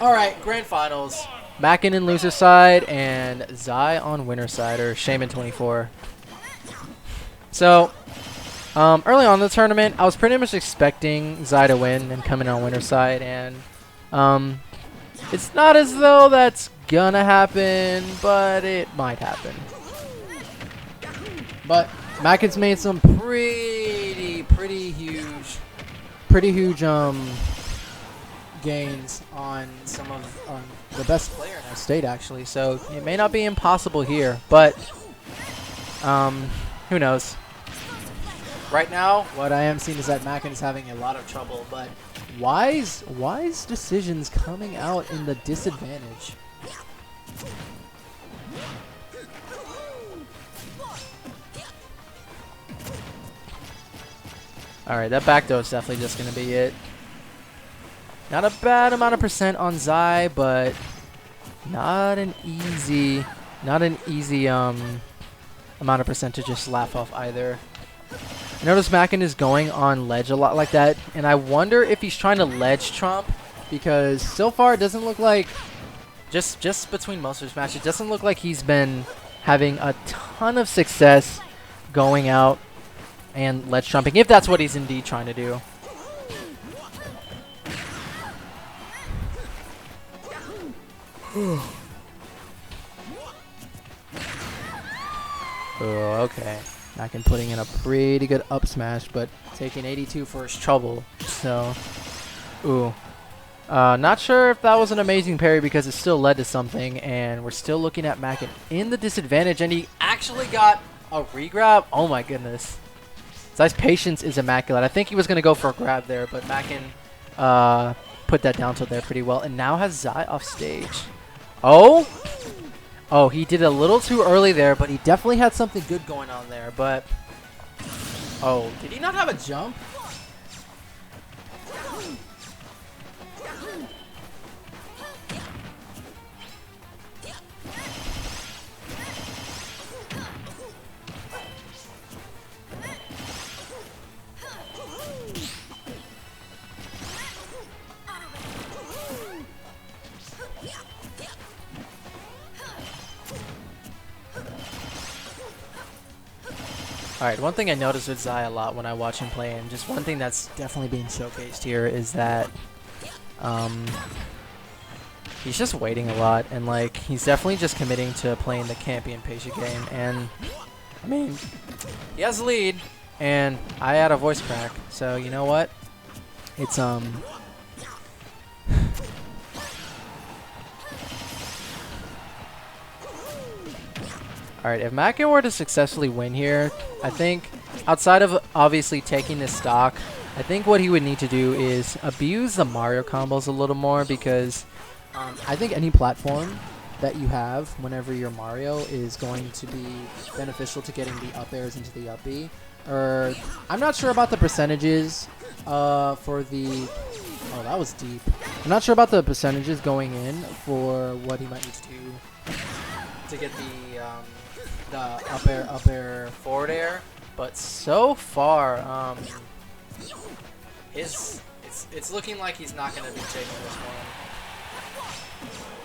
All right, grand finals. Makken in loser side and Zai on winner side, or Shaman 24. So, early on in the tournament, I was pretty much expecting Zai to win and come in on winner side, and it's not as though that's gonna happen, but it might happen. But Makken's made some pretty huge gains on some of the best player in our state, actually. So it may not be impossible here, but who knows? Right now, what I am seeing is that Makken is having a lot of trouble, but wise decisions coming out in the disadvantage. Alright, that back throw is definitely just going to be it. Not a bad amount of percent on Zai, but not an easy amount of percent to just laugh off either. I notice Makken is going on ledge a lot like that, and I wonder if he's trying to ledge trump, because so far it doesn't look like, just between most of his matches, it doesn't look like he's been having a ton of success going out and ledge trumping, if that's what he's indeed trying to do. Oh, okay. Makken putting in a pretty good up smash, but taking 82 for his trouble. So, ooh. Not sure if that was an amazing parry because it still led to something, and we're still looking at Makken in the disadvantage, and he actually got a regrab. Oh my goodness. Zai's patience is immaculate. I think he was going to go for a grab there, but Makken put that down to there pretty well, and now has Zai off stage. Oh! Oh, he did a little too early there, but he definitely had something good going on there, but... Oh, did he not have a jump? Alright, one thing I noticed with Zai a lot when I watch him play, and just one thing that's definitely being showcased here, is that he's just waiting a lot, and like he's definitely just committing to playing the campy and patient game. And I mean, he has the lead, and I had a voice crack, so you know what? It's Alright, if Makken were to successfully win here, I think, outside of obviously taking this stock, I think what he would need to do is abuse the Mario combos a little more, because I think any platform that you have whenever you're Mario is going to be beneficial to getting the up airs into the up B. I'm not sure about the percentages for the... Oh, that was deep. I'm not sure about the percentages going in for what he might need to do to get the up air, forward air, but so far, it's looking like he's not going to be taking this one.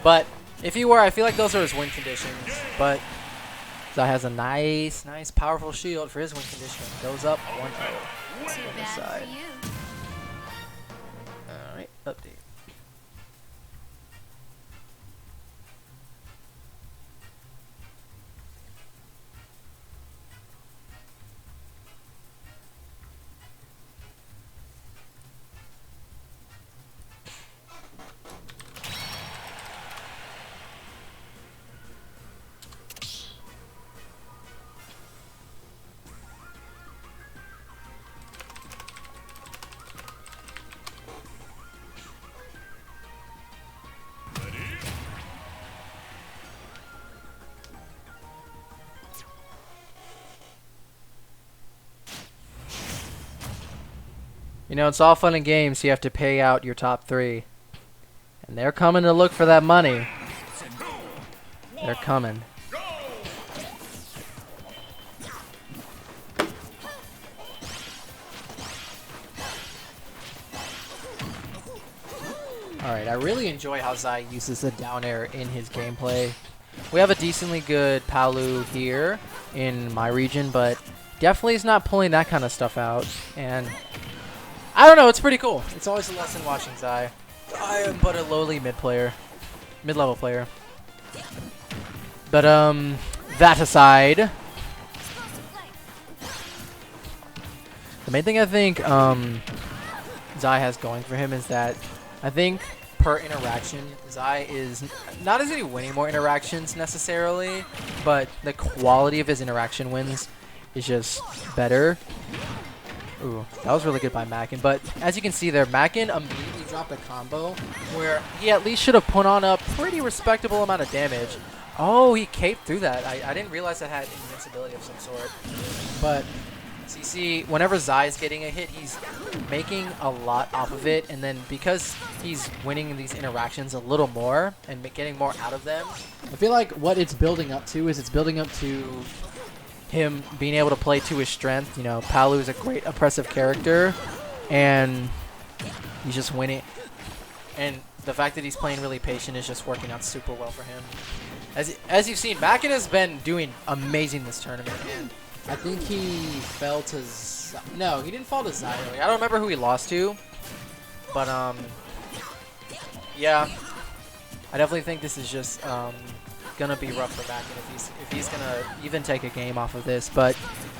But if he were, I feel like those are his win conditions. But Zai has a nice, powerful shield for his win condition. Goes up 1-0 on this side. All right, update. You know, it's all fun and games. You have to pay out your top 3. And they're coming to look for that money. They're coming. Alright, I really enjoy how Zai uses the down air in his gameplay. We have a decently good Palu here in my region, but definitely is not pulling that kind of stuff out. And I don't know, it's pretty cool. It's always a lesson watching Zai. I am but a lowly mid-level player. But that aside, the main thing I think Zai has going for him is that I think per interaction, Zai is not as he winning more interactions necessarily, but the quality of his interaction wins is just better. Ooh, that was really good by Makken. But as you can see there, Makken immediately dropped a combo where he at least should have put on a pretty respectable amount of damage. Oh, he caped through that. I didn't realize that had invincibility of some sort. But so you see, whenever Zai is getting a hit, he's making a lot off of it. And then because he's winning these interactions a little more and getting more out of them, I feel like what it's building up to is it's building up to him being able to play to his strength. You know, Palu is a great oppressive character, and he's just winning. And the fact that he's playing really patient is just working out super well for him. As you've seen, Makken has been doing amazing this tournament, and I think he fell to no, he didn't fall to Zai. I don't remember who he lost to, but yeah, I definitely think this is just gonna be rough for Makken if he's gonna even take a game off of this. But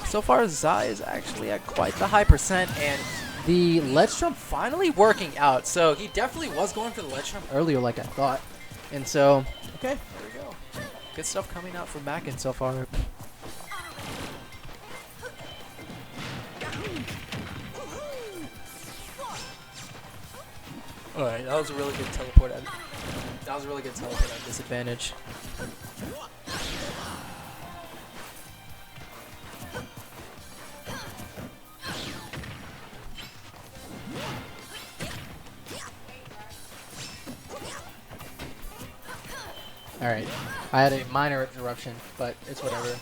so far Zai is actually at quite the high percent, and the ledge jump finally working out. So he definitely was going for the ledge jump earlier like I thought. And so okay, there we go. Good stuff coming out from Makken so far. Alright, that was a really good teleport at disadvantage. Alright, I had a minor interruption, but it's whatever.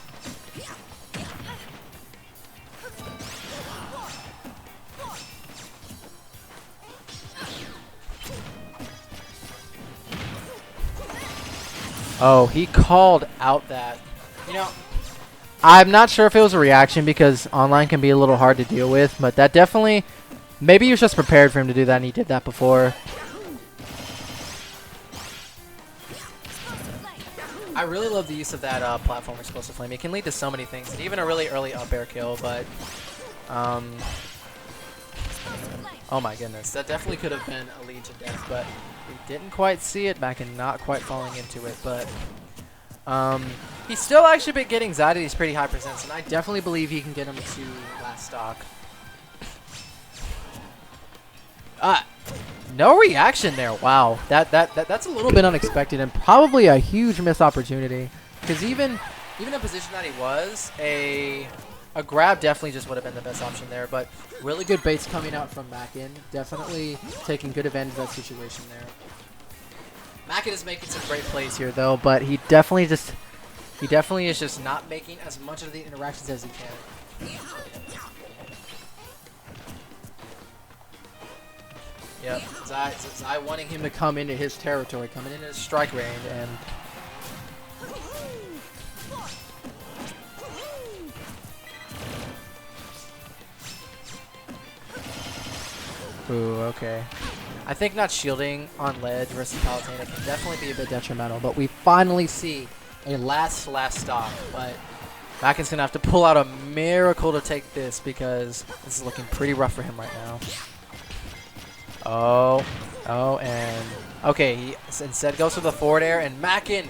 Oh, he called out that. You know, I'm not sure if it was a reaction because online can be a little hard to deal with, but that definitely, maybe he was just prepared for him to do that and he did that before. I really love the use of that platform explosive flame. It can lead to so many things, and even a really early up air kill, but oh my goodness, that definitely could have been a lead to death, but we didn't quite see it back and not quite falling into it. But he's still actually been getting Zai to these pretty high percents, and I definitely believe he can get him to last stock. No reaction there. Wow, that's a little bit unexpected and probably a huge missed opportunity. Because even the position that he was, a grab definitely just would have been the best option there. But really good baits coming out from Makken. Definitely taking good advantage of that situation there. Makken is making some great plays here though, but he definitely is just not making as much of the interactions as he can. Yep, Zai wanting him to come into his territory, coming into his strike range, and ooh, okay. I think not shielding on ledge versus Palutena can definitely be a bit detrimental, but we finally see a last stock, but Makken's gonna have to pull out a miracle to take this because this is looking pretty rough for him right now. Oh, and okay, he instead goes for the forward air, and Makken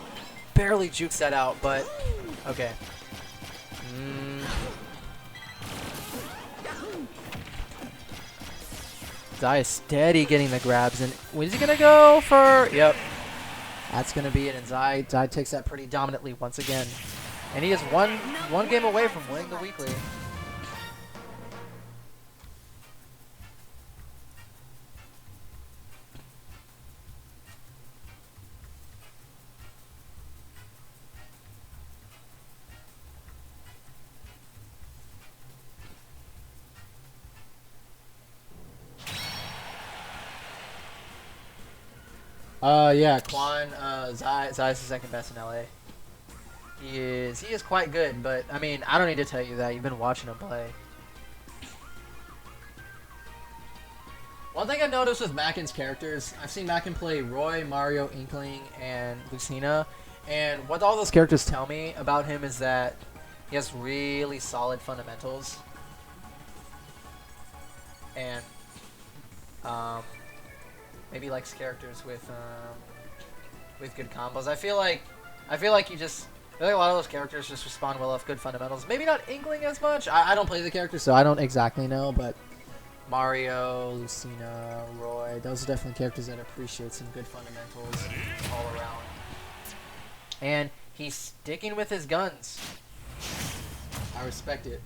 barely jukes that out, but okay. Zai is steady getting the grabs, and is he gonna go for? Yep, that's gonna be it, and Zai takes that pretty dominantly once again, and he is one game away from winning the weekly. Yeah, Quan, Zai is the second best in LA. He is quite good, but I mean, I don't need to tell you that. You've been watching him play. One thing I've noticed with Makken's characters, I've seen Makken play Roy, Mario, Inkling, and Lucina, and what all those characters tell me about him is that he has really solid fundamentals, and maybe likes characters with good combos. I feel like you just. I feel like a lot of those characters just respond well off good fundamentals. Maybe not Inkling as much. I don't play the characters, so I don't exactly know, but Mario, Lucina, Roy, those are definitely characters that appreciate some good fundamentals all around. And he's sticking with his guns. I respect it.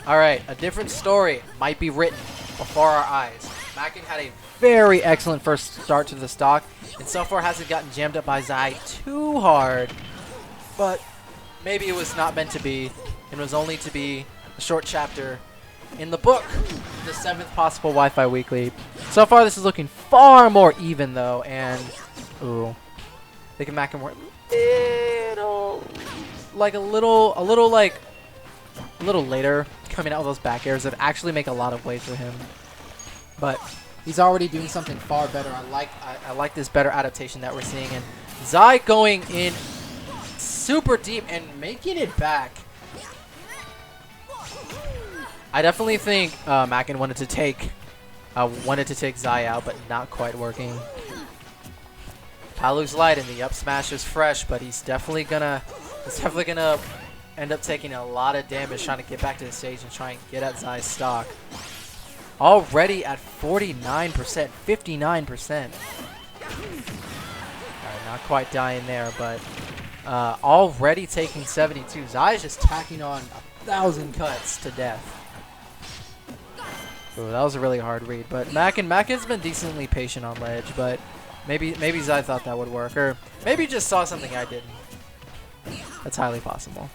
Alright, a different story might be written before our eyes. Makken had a very excellent first start to the stock, and so far hasn't gotten jammed up by Zai too hard. But maybe it was not meant to be, and was only to be a short chapter in the book, the 7th possible Wi-Fi weekly. So far this is looking far more even though, and ooh, they can Makken work a little later, coming out with those back airs that actually make a lot of weight for him. But he's already doing something far better. I like this better adaptation that we're seeing, and Zai going in super deep and making it back. I definitely think Makken wanted to take Zai out, but not quite working. Palu's light and the up smash is fresh, but he's definitely gonna end up taking a lot of damage trying to get back to the stage and try and get at Zai's stock. Already at 49%, 59%. Alright, not quite dying there, but already taking 72. Zai's just tacking on 1,000 cuts to death. Ooh, that was a really hard read, but Makken's been decently patient on ledge, but maybe Zai thought that would work, or maybe just saw something I didn't. That's highly possible.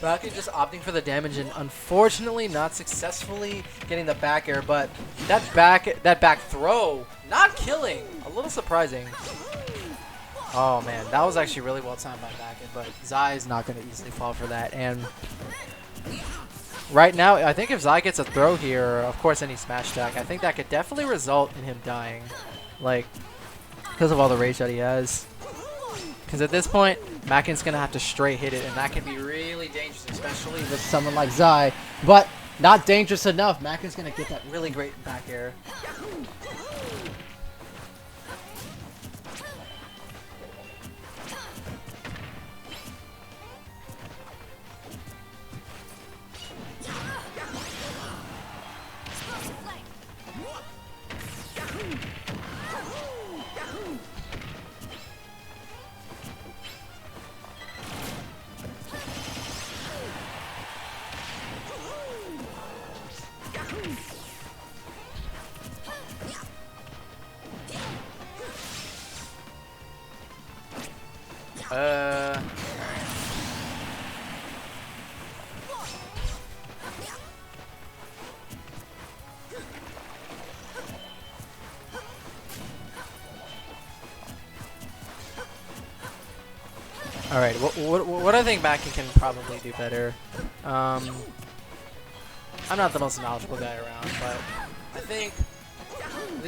Makken just opting for the damage and unfortunately not successfully getting the back air, but that back throw not killing. A little surprising. Oh man, that was actually really well timed by Makken, but Zai is not going to easily fall for that. And right now, I think if Zai gets a throw here, of course any smash attack, I think that could definitely result in him dying, like because of all the rage that he has. Because at this point, Makken's going to have to straight hit it, and that can be really dangerous, especially with someone like Zai. But not dangerous enough. Makken's going to get that really great back air. Alright, what I think Makken can probably do better. I'm not the most knowledgeable guy around, but I think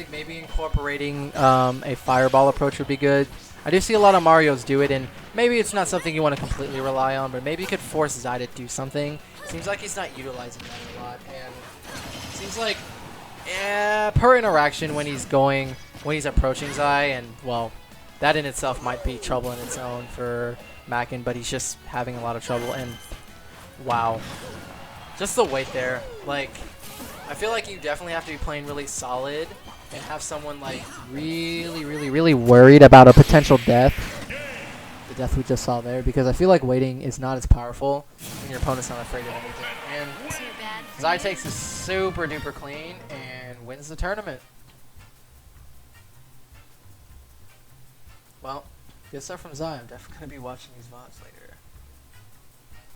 maybe incorporating a fireball approach would be good. I do see a lot of Marios do it, and maybe it's not something you want to completely rely on, but maybe you could force Zai to do something. Seems like he's not utilizing that a lot, and seems like per interaction when he's approaching Zai, and well, that in itself might be trouble in its own for Makken, but he's just having a lot of trouble, and wow. Just the weight there, like, I feel like you definitely have to be playing really solid and have someone like really worried about a potential death. The death we just saw there, because I feel like waiting is not as powerful when your opponent's not afraid of anything. And Zai takes this super duper clean and wins the tournament. Well, good stuff from Zai. I'm definitely going to be watching these VODs later.